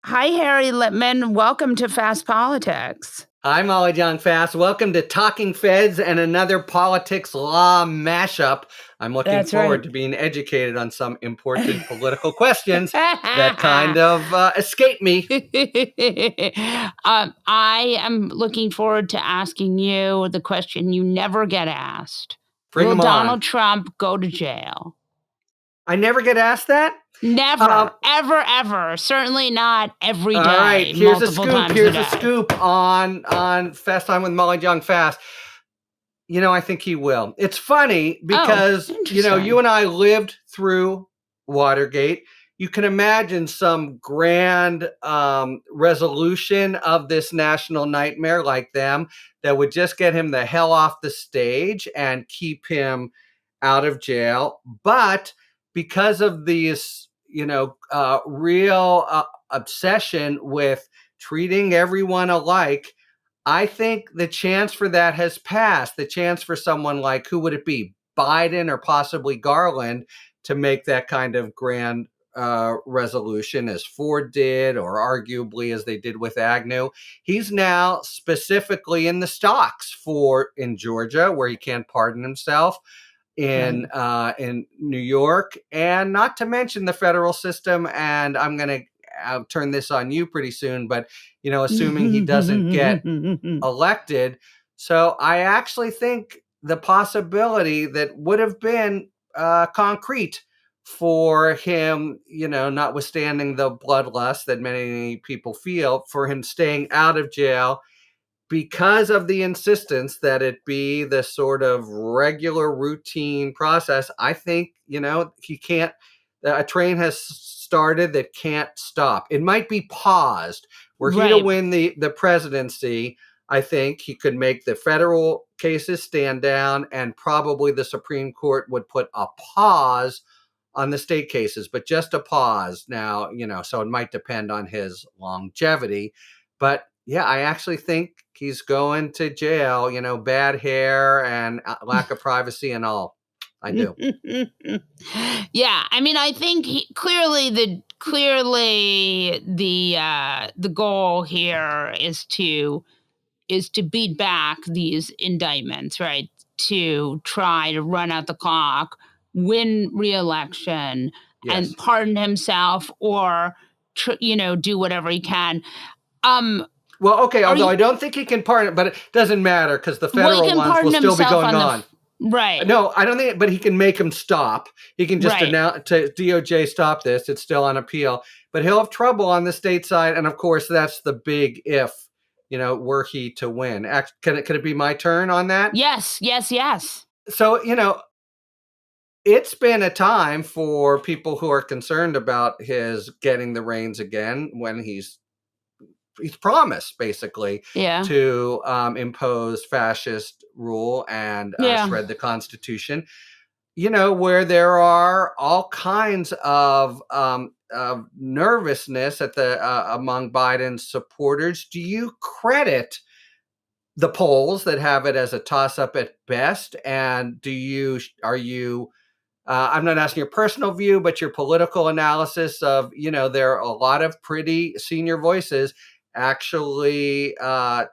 Hi, Harry Lippman. Welcome to Fast Politics. Hi, Molly Jong-Fast. Welcome to Talking Feds and another politics law mashup. I'm looking forward to being educated on some important political questions that kind of escape me. I am looking forward to asking you the question you never get asked. Bring Will 'em on. Donald Trump go to jail? I never get asked that? Never, ever. Certainly not every day. All right, here's a scoop. Here's a scoop on Fast Time with Molly Jong-Fast. I think he will. It's funny because, you and I lived through Watergate. You can imagine some grand resolution of this national nightmare like them that would just get him the hell off the stage and keep him out of jail. But because of these, real obsession with treating everyone alike, I think the chance for that has passed. The chance for someone like, who would it be? Biden or possibly Garland to make that kind of grand resolution as Ford did, or arguably as they did with Agnew. He's now specifically in the stocks in Georgia, where he can't pardon himself, in New York, and not to mention the federal system. And I'll turn this on you pretty soon, but assuming he doesn't get elected. So I actually think the possibility that would have been concrete for him, notwithstanding the bloodlust that many people feel, for him staying out of jail because of the insistence that it be the sort of regular routine process. I think, he can't, a train has started that can't stop. It might be paused. Were he to win the presidency, I think he could make the federal cases stand down, and probably the Supreme Court would put a pause on the state cases, but just a pause now, so it might depend on his longevity. But yeah, I actually think he's going to jail, bad hair and lack of privacy and all. I do. Yeah, I mean, I think clearly the goal here is to beat back these indictments, right? To try to run out the clock, win re-election, and pardon himself, or do whatever he can. Well, okay, although I don't think he can pardon, but it doesn't matter because the federal ones will still be going on. Right. No, I don't think, but he can make him stop. He can just announce to DOJ, stop this. It's still on appeal, but he'll have trouble on the state side. And of course, that's the big if, were he to win. Can it be my turn on that? Yes. So, it's been a time for people who are concerned about his getting the reins again when he's promised basically to impose fascist rule and shred the Constitution, where there are all kinds of nervousness among Biden's supporters. Do you credit the polls that have it as a toss-up at best? And are you I'm not asking your personal view, but your political analysis of, there are a lot of pretty senior voices actually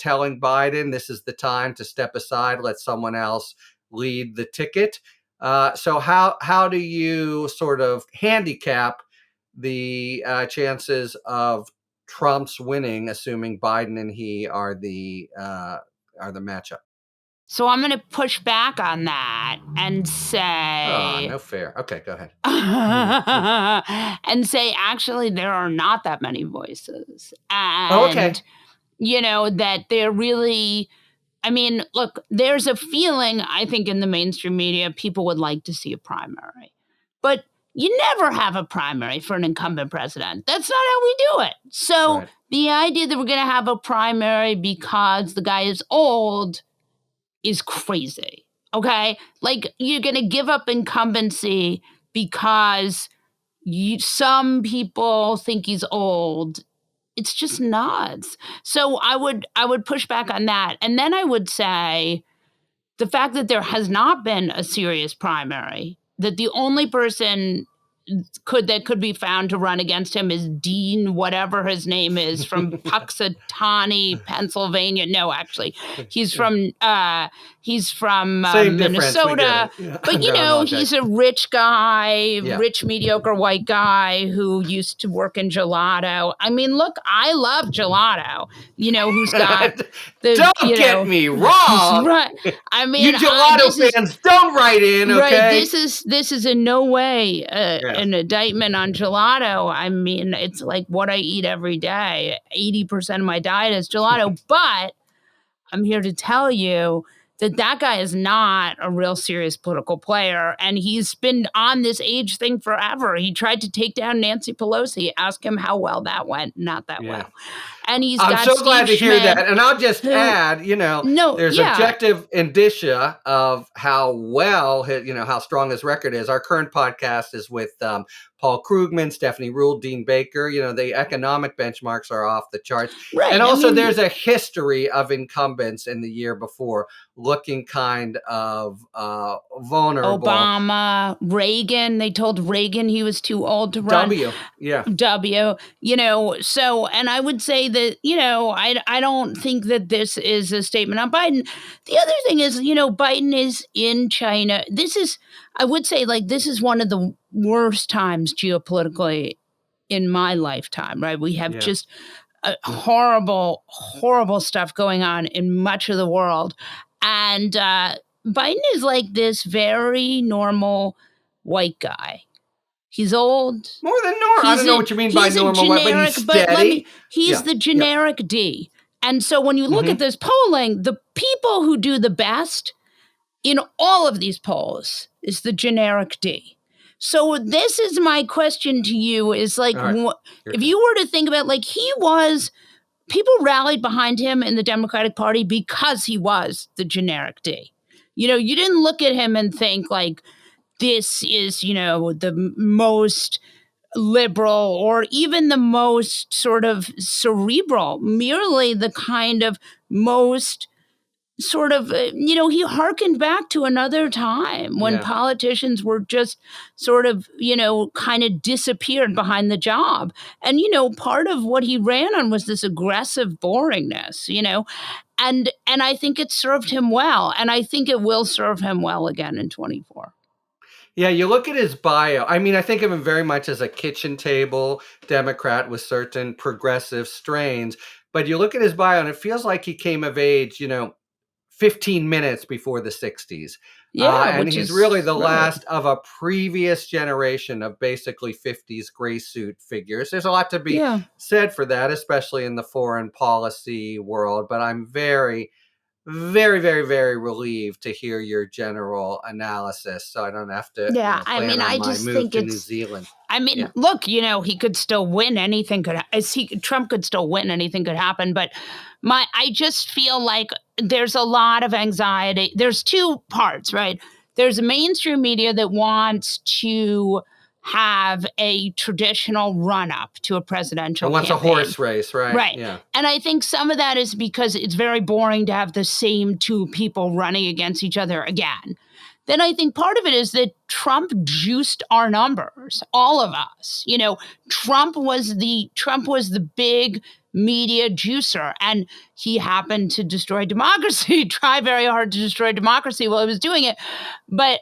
telling Biden this is the time to step aside, let someone else lead the ticket. So how do you sort of handicap the chances of Trump's winning, assuming Biden and he are the matchup? So I'm going to push back on that and say... Oh, no fair. Okay, go ahead. And say, actually, there are not that many voices. And, that they're really... I mean, look, there's a feeling, I think, in the mainstream media, people would like to see a primary. But you never have a primary for an incumbent president. That's not how we do it. So the idea that we're going to have a primary because the guy is old is crazy, okay? Like, you're going to give up incumbency because some people think he's old. It's just nuts. So I would push back on that. And then I would say the fact that there has not been a serious primary, that the only person could be found to run against him is Dean, whatever his name is, from Puxatawny, Pennsylvania. No, actually, he's from Minnesota. But he's a rich guy, rich mediocre white guy who used to work in Gelato. I mean, look, I love Gelato. Who's got the don't get me wrong. Right. I mean, you Gelato fans, don't write in. Okay, right. This is in no way an indictment on Gelato. I mean, it's like what I eat every day. 80% of my diet is Gelato, but I'm here to tell you that guy is not a real serious political player, and he's been on this age thing forever. He tried to take down Nancy Pelosi. Ask him how well that went. Not that well. And I'm so glad to hear that. And I'll just add, there's objective indicia of how well, how strong his record is. Our current podcast is with Paul Krugman, Stephanie Rule, Dean Baker. The economic benchmarks are off the charts. Right. And also there's a history of incumbents in the year before looking kind of vulnerable. Obama, Reagan, they told Reagan he was too old to run. So, and I would say that, I don't think that this is a statement on Biden. The other thing is, Biden is in China. I would say, this is one of the worst times geopolitically in my lifetime, right? We have just horrible, horrible stuff going on in much of the world. And Biden is like this very normal white guy. He's old. More than normal. I don't know what you mean by normal, but he's steady. He's the generic D. And so when you look at this polling, the people who do the best in all of these polls is the generic D. So this is my question to you is if you were to think about people rallied behind him in the Democratic Party because he was the generic D. You didn't look at him and think this is, the most liberal or even the most sort of cerebral, merely the kind of most sort of, he hearkened back to another time when politicians were just sort of, kind of disappeared behind the job. And, part of what he ran on was this aggressive boringness, and I think it served him well. And I think it will serve him well again in 24. Yeah, you look at his bio. I mean, I think of him very much as a kitchen table Democrat with certain progressive strains. But you look at his bio and it feels like he came of age, 15 minutes before the 60s. And he's really the last of a previous generation of basically 50s gray suit figures. There's a lot to be said for that, especially in the foreign policy world. But I'm very, very, very, very relieved to hear your general analysis, so I don't have to. I just think to New Zealand. Look, he could still win. Anything could. Trump could still win. Anything could happen. But I just feel like there's a lot of anxiety. There's two parts, right? There's a mainstream media that wants to have a traditional run-up to a presidential campaign. A horse race, right? Right. Yeah. And I think some of that is because it's very boring to have the same two people running against each other again. Then I think part of it is that Trump juiced our numbers, all of us. Trump was the big media juicer, and he happened to destroy democracy, try very hard to destroy democracy while he was doing it. But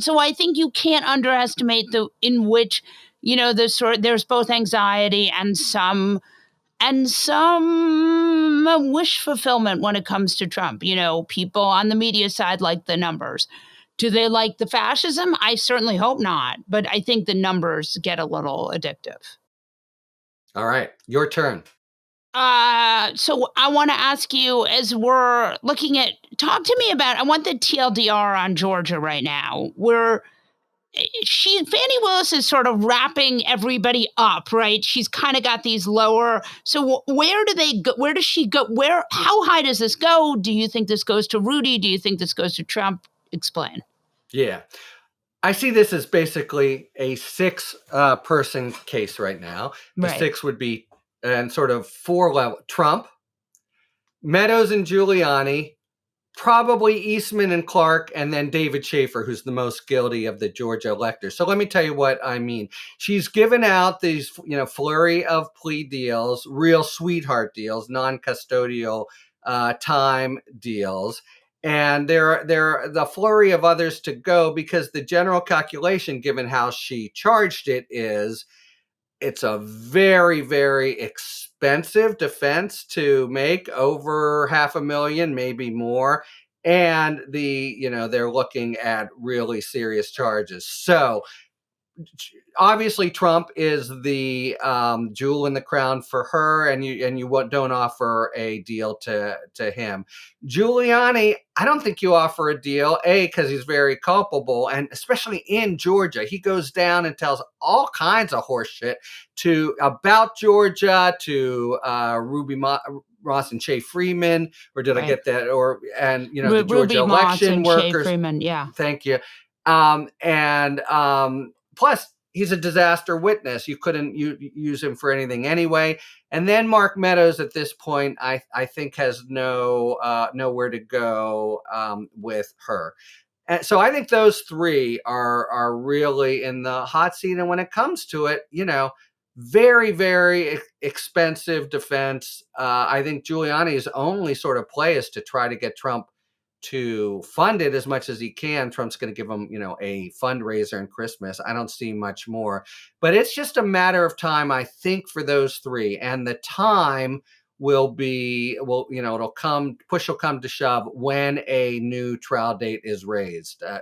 so I think you can't underestimate in which, there's both anxiety and some wish fulfillment when it comes to Trump. People on the media side like the numbers. Do they like the fascism? I certainly hope not. But I think the numbers get a little addictive. All right. Your turn. So I want to ask you, as we're looking at, talk to me about, I want the TLDR on Georgia right now. Fannie Willis is sort of wrapping everybody up, right? She's kind of got these lower. So where do they go? Where does she go? How high does this go? Do you think this goes to Rudy? Do you think this goes to Trump? Explain. Yeah. I see this as basically a 6-person case right now. The 6 would be and sort of 4 level: Trump, Meadows and Giuliani, probably Eastman and Clark, and then David Schaefer, who's the most guilty of the Georgia electors. So let me tell you what I mean. She's given out these, flurry of plea deals, real sweetheart deals, non-custodial time deals. And there are the flurry of others to go, because the general calculation, given how she charged it, is it's a very, very expensive defense to make, over $500,000, maybe more. And they're looking at really serious charges. So obviously Trump is the jewel in the crown for her, and you don't offer a deal to him. Giuliani, I don't think you offer a deal, because he's very culpable, and especially in Georgia, he goes down and tells all kinds of horse shit about Georgia to Ross and Shay Freeman, or did I Right. get that? The Georgia Ruby Moss election and Shay workers. Freeman. Yeah. Thank you. And plus, he's a disaster witness. You couldn't use him for anything anyway. And then Mark Meadows, at this point, I think has nowhere to go with her. And so I think those three are really in the hot seat. And when it comes to it, very, very expensive defense. I think Giuliani's only sort of play is to try to get Trump to fund it as much as he can. Trump's going to give him, a fundraiser in Christmas. I don't see much more, but it's just a matter of time, I think, for those three. And the time will, push will come to shove when a new trial date is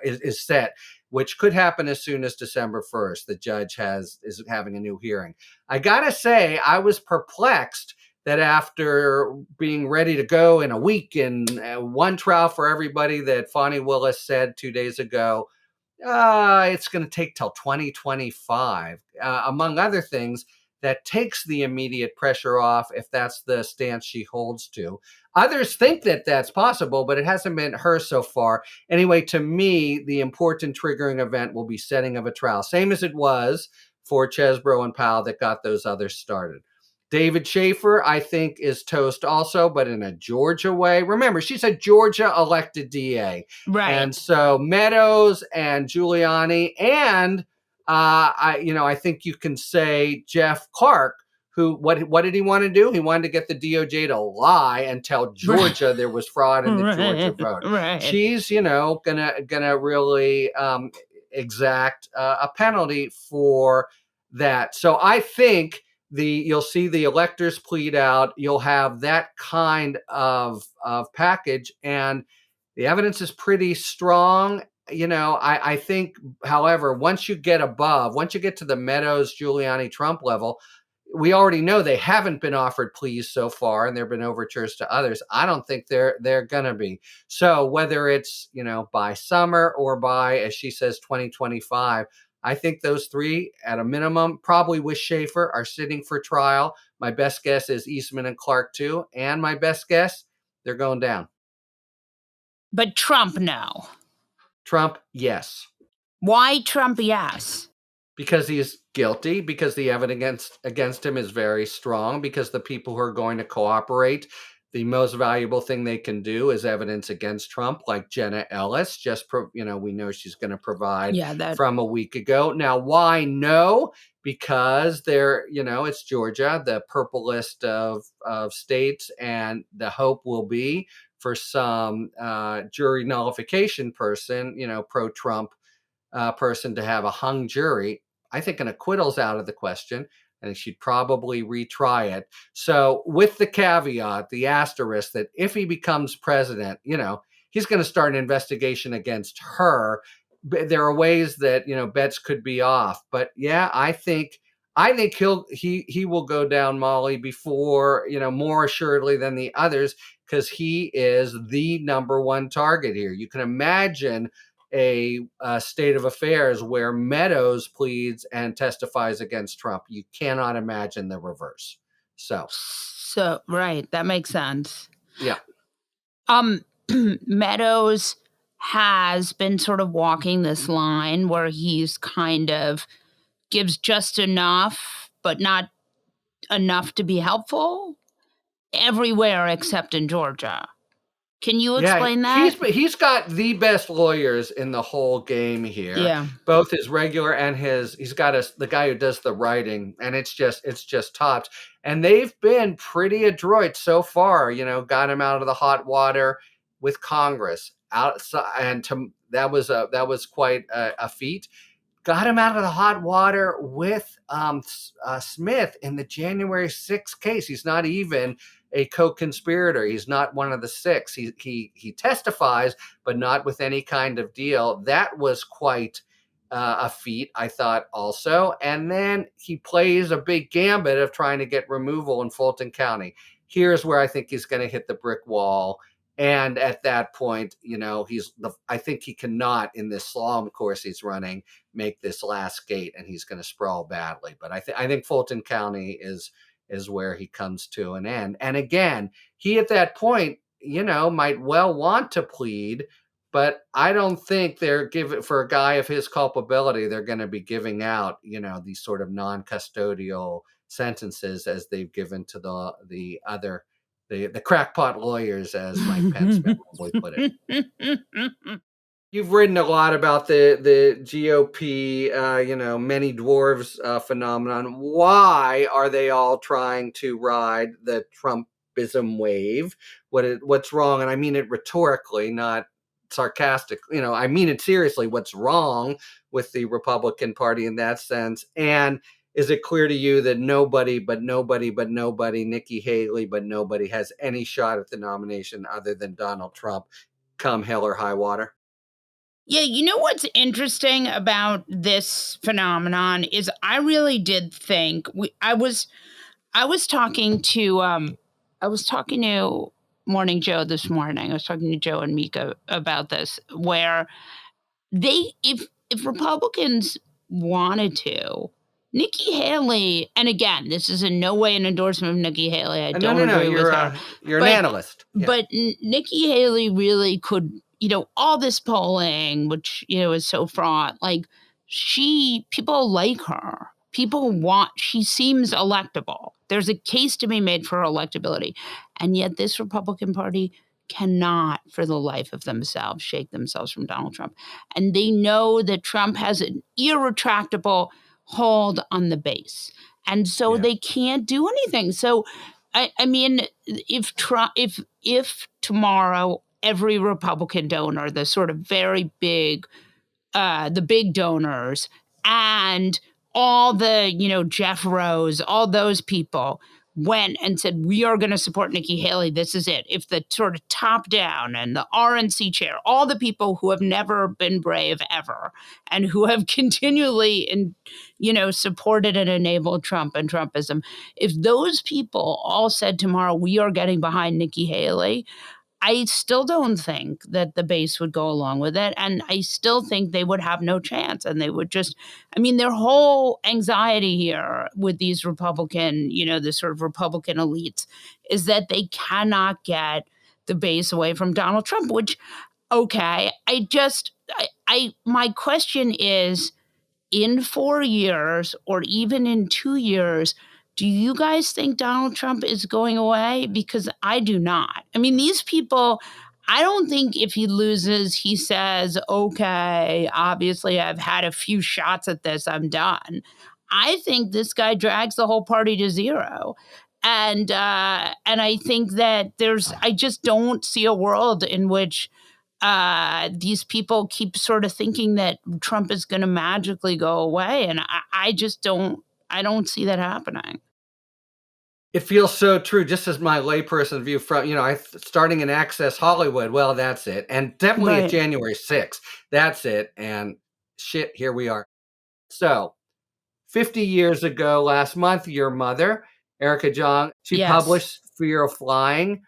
is set, which could happen as soon as December 1st. The judge is having a new hearing. I gotta say, I was perplexed that after being ready to go in a week and one trial for everybody, that Fani Willis said 2 days ago, it's going to take till 2025, among other things. That takes the immediate pressure off, if that's the stance she holds to. Others think that that's possible, but it hasn't been her so far. Anyway, to me, the important triggering event will be setting of a trial, same as it was for Chesbrough and Powell that got those others started. David Schaefer, I think, is toast also, but in a Georgia way. Remember, she's a Georgia elected DA. Right. And so Meadows and Giuliani, and I think you can say Jeff Clark, who, what did he want to do? He wanted to get the DOJ to lie and tell Georgia there was fraud in the Georgia vote. Right. She's, gonna really exact a penalty for that. So I think you'll see the electors plead out. You'll have that kind of package, and the evidence is pretty strong. I think, however, once you get to the Meadows, Giuliani, Trump level, we already know they haven't been offered pleas so far, and there have been overtures to others. I don't think they're gonna be. So whether it's by summer or by, as she says, 2025, I think those three, at a minimum, probably with Schaefer, are sitting for trial. My best guess is Eastman and Clark too, and my best guess, they're going down. But Trump, no. Trump, yes. Why Trump, yes? Because he's guilty, because the evidence against him is very strong, because the people who are going to cooperate, the most valuable thing they can do is evidence against Trump, like Jenna Ellis. We know she's going to provide from a week ago. Now, why no? Because it's Georgia, the purplest of states, and the hope will be for some jury nullification person, pro-Trump person, to have a hung jury. I think an acquittal's out of the question. I think she'd probably retry it. So with the caveat, the asterisk, that if he becomes president, he's going to start an investigation against her. There are ways that, bets could be off. But yeah, I think he will go down, Molly, before, more assuredly than the others, because he is the number one target here. You can imagine a state of affairs where Meadows pleads and testifies against Trump. You cannot imagine the reverse. So right, that makes sense. Yeah. Meadows has been sort of walking this line where he's kind of gives just enough, but not enough to be helpful everywhere except in Georgia. Can you Yeah, explain that? he's got the best lawyers in the whole game here, Yeah. both his regular and he's got the guy who does the writing, and it's just tops. And they've been pretty adroit so far, got him out of the hot water with Congress. That was quite a feat. Got him out of the hot water with Smith in the January 6th case. He's not even a co-conspirator. He's not one of the six. He testifies, but not with any kind of deal. That was quite a feat, I thought, also. And then he plays a big gambit of trying to get removal in Fulton County. Here's where I think he's going to hit the brick wall. And at that point, I think he cannot, in this slalom course he's running, make this last gate, and he's going to sprawl badly. But I think Fulton County is where he comes to an end. And again, he at that point, might well want to plead, but I don't think they're giving, for a guy of his culpability, they're going to be giving out, these sort of non-custodial sentences as they've given to the other the crackpot lawyers, as Mike Pence probably put it. You've written a lot about the GOP, many dwarves phenomenon. Why are they all trying to ride the Trumpism wave? What's wrong? And I mean it rhetorically, not sarcastic. I mean it seriously. What's wrong with the Republican Party in that sense? And is it clear to you that nobody, Nikki Haley, but nobody has any shot at the nomination other than Donald Trump, come hell or high water? Yeah, you know what's interesting about this phenomenon is I really did think I was talking to Morning Joe this morning. I was talking to Joe and Mika about this, where if Republicans wanted to, Nikki Haley, and again, this is in no way an endorsement of Nikki Haley. I No, don't no, no. agree with her. You're an But analyst. Yeah. but Nikki Haley really could, all this polling, which, is so fraught, like people like her. She seems electable. There's a case to be made for her electability. And yet this Republican Party cannot for the life of themselves shake themselves from Donald Trump. And they know that Trump has an irretractable hold on the base. And so Yeah. they can't do anything. So I mean, if Trump, if tomorrow every Republican donor, the sort of very big, the big donors, and all the Jeff Rose, all those people went and said we are going to support Nikki Haley. This is it. If the sort of top down and the RNC chair, all the people who have never been brave ever and who have continually supported and enabled Trump and Trumpism, if those people all said tomorrow we are getting behind Nikki Haley, I still don't think that the base would go along with it. And I still think they would have no chance. And they would their whole anxiety here with these Republican, the sort of Republican elites is that they cannot get the base away from Donald Trump, which, okay, my question is, in 4 years or even in 2 years, do you guys think Donald Trump is going away? Because I do not. I mean, these people, I don't think if he loses, he says, okay, obviously I've had a few shots at this, I'm done. I think this guy drags the whole party to zero. And I think that I just don't see a world in which these people keep sort of thinking that Trump is going to magically go away, and I just don't. I don't see that happening. It feels so true, just as my layperson view from, starting in Access Hollywood. Well, that's it. And definitely at Right. January 6th. That's it. And shit, here we are. So 50 years ago, last month, your mother, Erica Jong, she Yes. published Fear of Flying.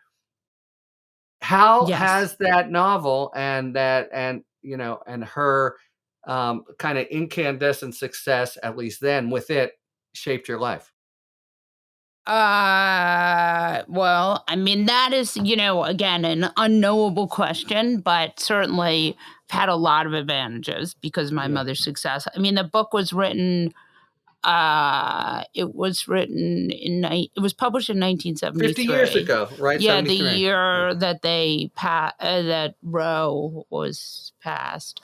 How Yes. has that novel and her kind of incandescent success, at least then with it, shaped your life? Well, I mean, that is, again, an unknowable question, but certainly I've had a lot of advantages because of my Yeah. mother's success. I mean, the book was written It was written it was published in 1973. 50 years ago, right? Yeah, 73. the Yeah. year that that Roe was passed.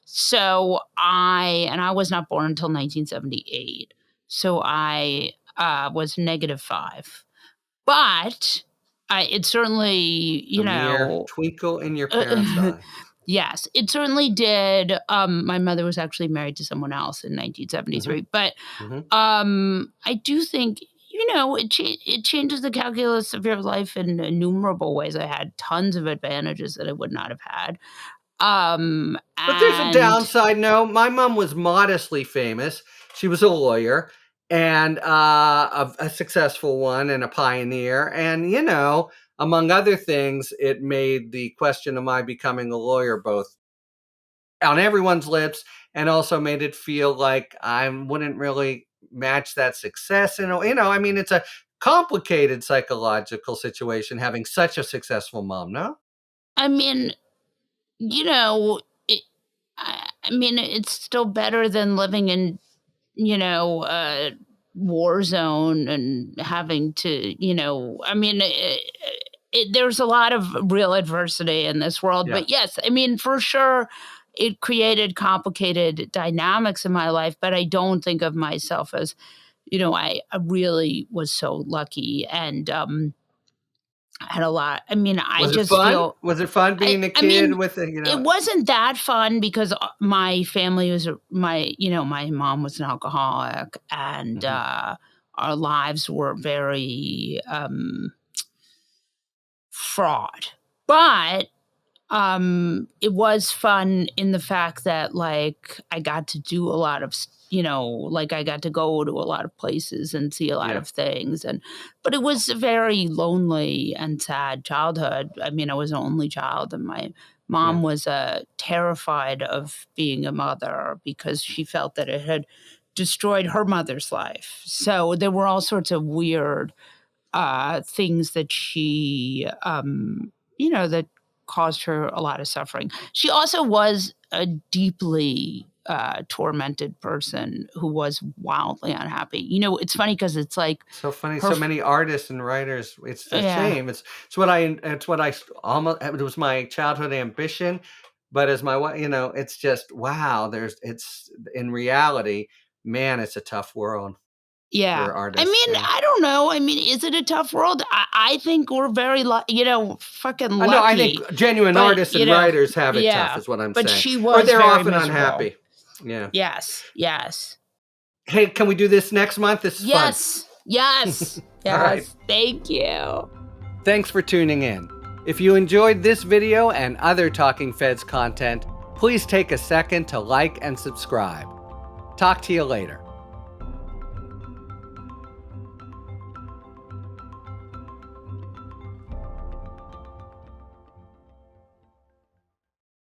So I was not born until 1978. So I was -5. But it certainly, A mere twinkle in your parents' eye. yes, it certainly did. My mother was actually married to someone else in 1973, but I do think, it changes the calculus of your life in innumerable ways. I had tons of advantages that I would not have had. But there's a And downside. No, my mom was modestly famous. She was a lawyer and a successful one and a pioneer. And, among other things, it made the question of my becoming a lawyer both on everyone's lips and also made it feel like I wouldn't really match that success. And, I mean, it's a complicated psychological situation having such a successful mom, no? I mean, I mean, it's still better than living in, a war zone and having to, I mean, there's a lot of real adversity in this world. Yeah. But yes, I mean, for sure, it created complicated dynamics in my life. But I don't think of myself as, I really was so lucky and had a lot. I mean, I Was it just fun? feel Was it fun being a I kid mean, with a, it wasn't that fun because my family was my mom was an alcoholic, and Mhm. our lives were very fraught. But it was fun in the fact that, like, I got to do a lot of like, I got to go to a lot of places and see a lot Yeah, of things, but it was a very lonely and sad childhood. I mean, I was an only child, and my yeah. mom was terrified of being a mother because she felt that it had destroyed her mother's life. So there were all sorts of weird things that that caused her a lot of suffering. She also was a deeply tormented person who was wildly unhappy. It's funny because it's like So funny. her, So many artists and writers. It's a yeah, shame. It's what I almost. It was my childhood ambition, but as my wife, it's just wow. It's in reality, man. It's a tough world yeah. for I artists. mean, Yeah. I don't know. I mean, is it a tough world? I think we're very, fucking No, I think lucky. genuine But artists and writers have it tough, yeah. is what I'm But saying, she or was they're very often miserable. unhappy. Yeah. Yes. Yes. Hey, can we do this next month? This is fun. Yes. Yes. All right. Yes. Thank you. Thanks for tuning in. If you enjoyed this video and other Talking Feds content, please take a second to like and subscribe. Talk to you later.